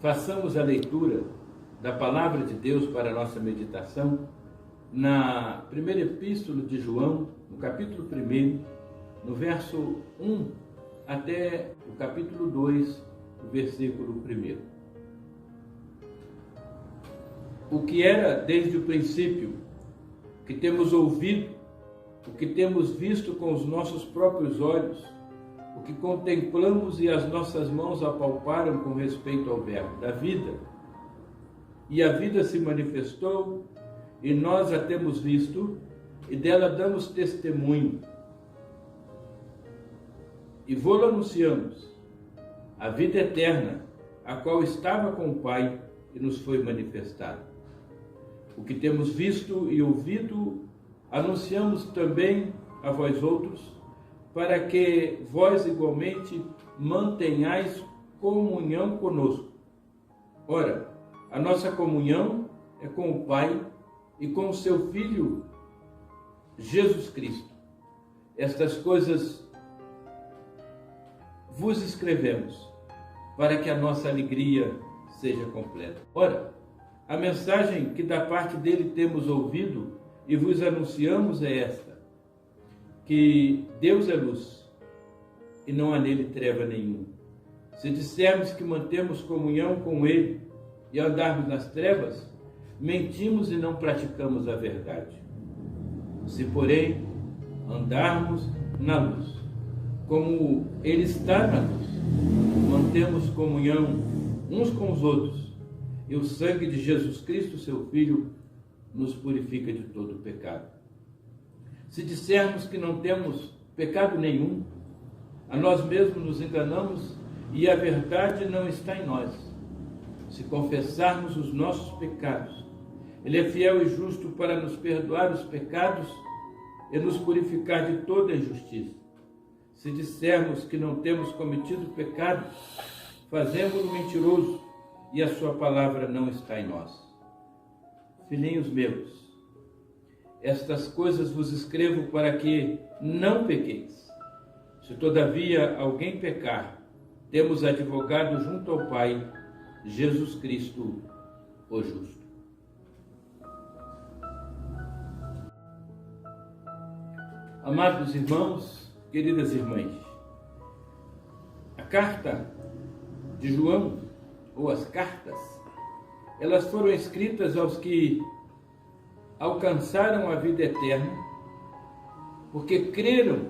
façamos a leitura da Palavra de Deus para a nossa meditação na primeira epístola de João, no capítulo 1, no verso 1 até o capítulo 2, o versículo 1. O que era desde o princípio, o que temos ouvido, o que temos visto com os nossos próprios olhos, o que contemplamos e as nossas mãos apalparam com respeito ao verbo da vida. E a vida se manifestou, e nós a temos visto, e dela damos testemunho. E vô-la anunciamos, a vida eterna, a qual estava com o Pai e nos foi manifestada. O que temos visto e ouvido, anunciamos também a vós outros, para que vós igualmente mantenhais comunhão conosco. Ora, a nossa comunhão é com o Pai e com o seu Filho, Jesus Cristo. Estas coisas vos escrevemos, para que a nossa alegria seja completa. Ora, a mensagem que da parte dele temos ouvido e vos anunciamos é esta: que Deus é luz, e não há nele treva nenhuma. Se dissermos que mantemos comunhão com ele e andarmos nas trevas, mentimos e não praticamos a verdade. Se, porém, andarmos na luz, como ele está na luz, mantemos comunhão uns com os outros, e o sangue de Jesus Cristo, seu Filho, nos purifica de todo o pecado. Se dissermos que não temos pecado nenhum, a nós mesmos nos enganamos e a verdade não está em nós. Se confessarmos os nossos pecados, ele é fiel e justo para nos perdoar os pecados e nos purificar de toda injustiça. Se dissermos que não temos cometido pecado, fazemos-lo mentiroso e a sua palavra não está em nós. Filhinhos meus, estas coisas vos escrevo para que não pequeis. Se todavia alguém pecar, temos advogado junto ao Pai, Jesus Cristo, o justo. Amados irmãos, queridas irmãs, a carta de João, ou as cartas, elas foram escritas aos que alcançaram a vida eterna, porque creram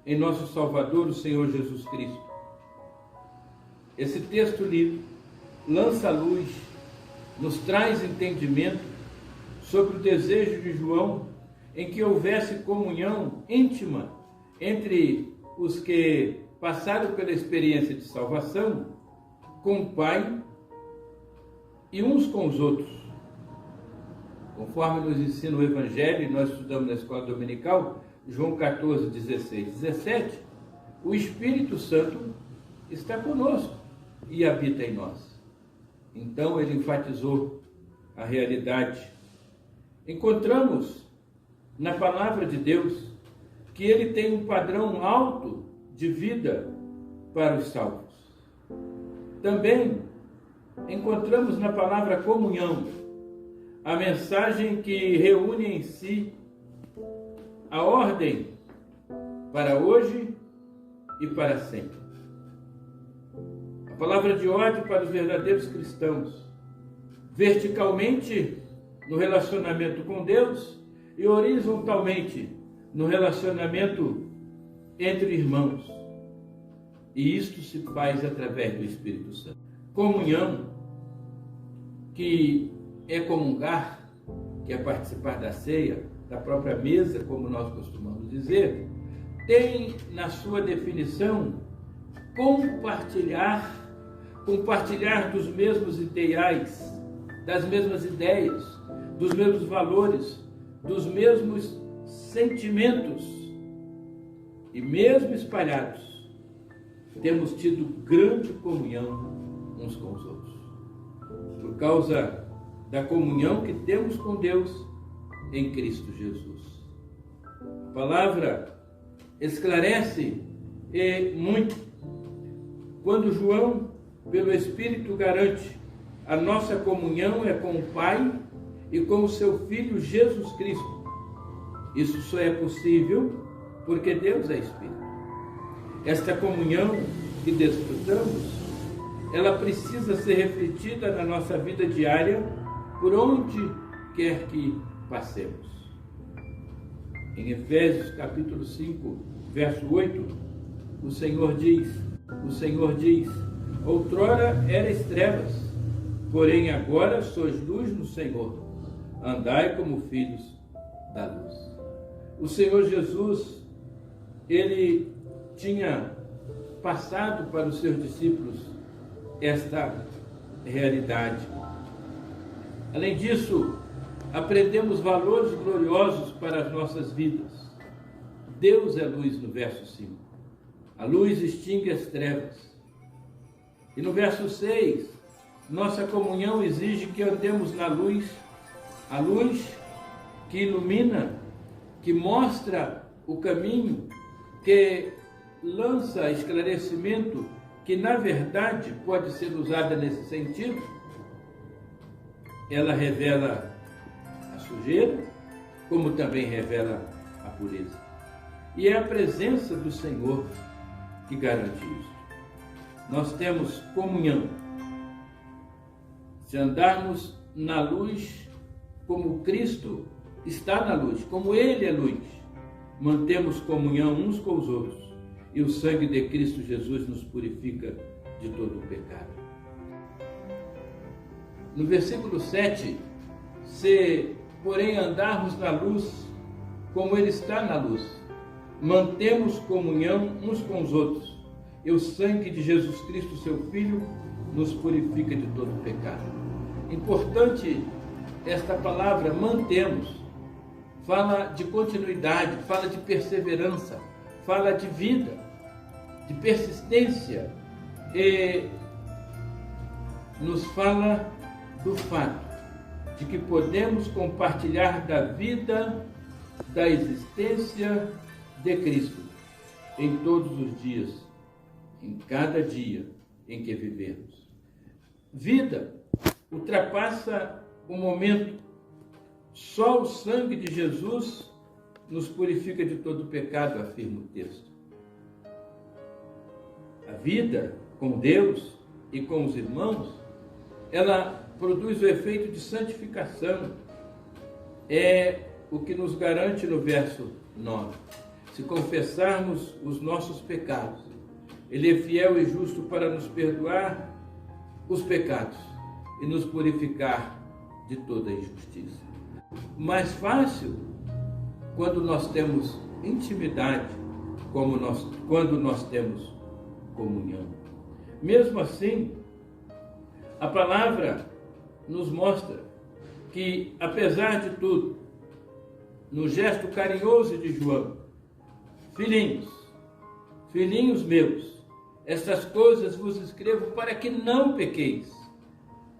em nosso Salvador, o Senhor Jesus Cristo. Esse texto lido lança luz, nos traz entendimento sobre o desejo de João em que houvesse comunhão íntima entre os que passaram pela experiência de salvação com o Pai e uns com os outros. Conforme nos ensina o Evangelho, e nós estudamos na escola dominical, João 14, 16, 17, o Espírito Santo está conosco e habita em nós. Então ele enfatizou a realidade. Encontramos na palavra de Deus que ele tem um padrão alto de vida para os salvos. Também encontramos na palavra comunhão a mensagem que reúne em si a ordem para hoje e para sempre. A palavra de ordem para os verdadeiros cristãos, verticalmente no relacionamento com Deus e horizontalmente no relacionamento entre irmãos. E isto se faz através do Espírito Santo. Comunhão, que é comungar, que é participar da ceia, da própria mesa, como nós costumamos dizer, tem na sua definição compartilhar dos mesmos ideais, das mesmas ideias, dos mesmos valores, dos mesmos sentimentos. E mesmo espalhados, temos tido grande comunhão uns com os outros, por causa da comunhão que temos com Deus em Cristo Jesus. A palavra esclarece muito quando João pelo Espírito, garante: a nossa comunhão é com o Pai e com o seu Filho Jesus Cristo. Isso só é possível porque Deus é Espírito. Esta comunhão que desfrutamos, ela precisa ser refletida na nossa vida diária, por onde quer que passemos. Em Efésios capítulo 5, verso 8, o Senhor diz: outrora erais trevas, porém agora sois luz no Senhor. Andai como filhos da luz. O Senhor Jesus, ele tinha passado para os seus discípulos esta realidade. Além disso, aprendemos valores gloriosos para as nossas vidas. Deus é luz, no verso 5. A luz extingue as trevas. E no verso 6, nossa comunhão exige que andemos na luz, a luz que ilumina, que mostra o caminho, que lança esclarecimento, que na verdade pode ser usada nesse sentido. Ela revela a sujeira, como também revela a pureza. E é a presença do Senhor que garante isso. Nós temos comunhão. Se andarmos na luz como Cristo está na luz, como Ele é luz, mantemos comunhão uns com os outros, e o sangue de Cristo Jesus nos purifica de todo o pecado. No versículo 7, se, porém, andarmos na luz, como Ele está na luz, mantemos comunhão uns com os outros, e o sangue de Jesus Cristo, seu Filho, nos purifica de todo o pecado. Importante esta palavra, mantemos, fala de continuidade, fala de perseverança, fala de vida, de persistência, e nos fala do fato de que podemos compartilhar da vida, da existência de Cristo em todos os dias, em cada dia em que vivemos. Vida ultrapassa o momento. Só o sangue de Jesus nos purifica de todo o pecado, afirma o texto. A vida com Deus e com os irmãos, ela produz o efeito de santificação. É o que nos garante no verso 9. Se confessarmos os nossos pecados, Ele é fiel e justo para nos perdoar os pecados e nos purificar de toda injustiça. Mais fácil quando nós temos intimidade, quando nós temos comunhão. Mesmo assim, a palavra nos mostra que, apesar de tudo, no gesto carinhoso de João, filhinhos meus, estas coisas vos escrevo para que não pequeis.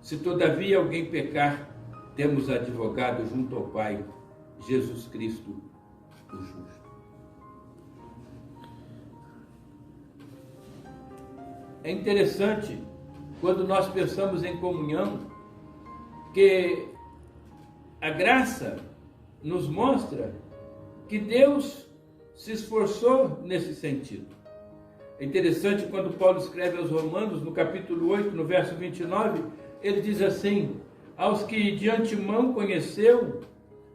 Se todavia alguém pecar, temos advogado junto ao Pai, Jesus Cristo, o justo. É interessante, quando nós pensamos em comunhão, que a graça nos mostra que Deus se esforçou nesse sentido. É interessante quando Paulo escreve aos Romanos, no capítulo 8, no verso 29, ele diz assim: aos que de antemão conheceu,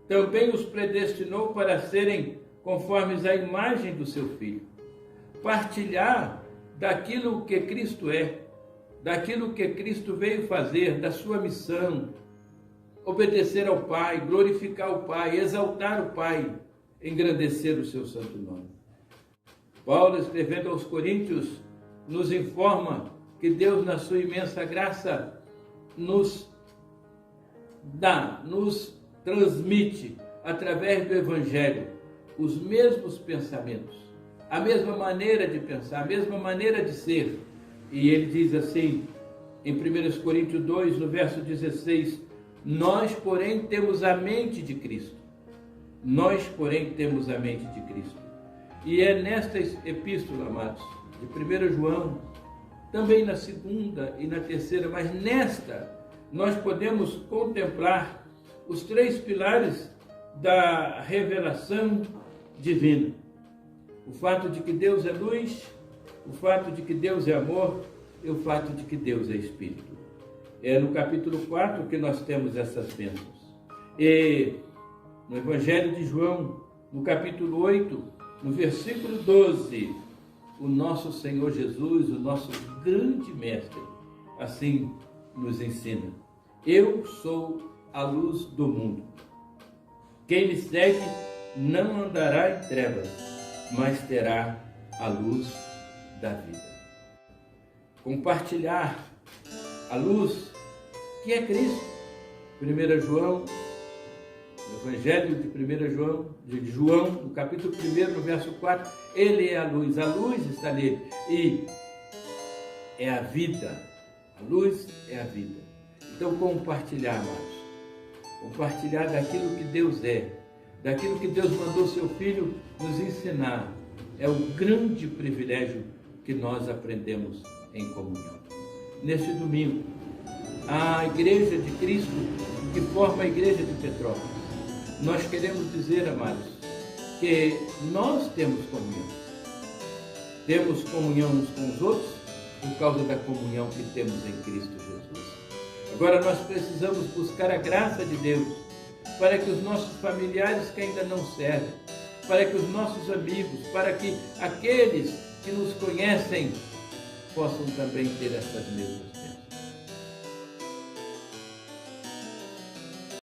também os predestinou para serem conformes à imagem do seu Filho. Partilhar daquilo que Cristo é, daquilo que Cristo veio fazer, da sua missão, obedecer ao Pai, glorificar o Pai, exaltar o Pai, engrandecer o seu santo nome. Paulo, escrevendo aos Coríntios, nos informa que Deus, na sua imensa graça, nos transmite, através do Evangelho, os mesmos pensamentos, a mesma maneira de pensar, a mesma maneira de ser. E ele diz assim, em 1 Coríntios 2, no verso 16, nós, porém, temos a mente de Cristo. Nós, porém, temos a mente de Cristo. E é nesta epístola, amados, de 1 João, também na segunda e na terceira, mas nesta nós podemos contemplar os três pilares da revelação divina. O fato de que Deus é luz, o fato de que Deus é amor e o fato de que Deus é Espírito. É no capítulo 4 que nós temos essas bênçãos. E no Evangelho de João, no capítulo 8, no versículo 12, o nosso Senhor Jesus, o nosso grande mestre, assim nos ensina: eu sou a luz do mundo. Quem me segue não andará em trevas, mas terá a luz da vida. Compartilhar a luz que é Cristo. 1 João, no Evangelho de João, no capítulo 1, no verso 4, ele é a luz está nele e é a vida. A luz é a vida. Então, compartilhar, amados. Compartilhar daquilo que Deus é, daquilo que Deus mandou seu Filho nos ensinar. É o grande privilégio que nós aprendemos em comunhão. Neste domingo, a Igreja de Cristo, que forma a Igreja de Petrópolis, nós queremos dizer, amados, que nós temos comunhão. Temos comunhão uns com os outros por causa da comunhão que temos em Cristo Jesus. Agora nós precisamos buscar a graça de Deus para que os nossos familiares que ainda não servem, para que os nossos amigos, para que aqueles que nos conhecem possam também ter essas mesmas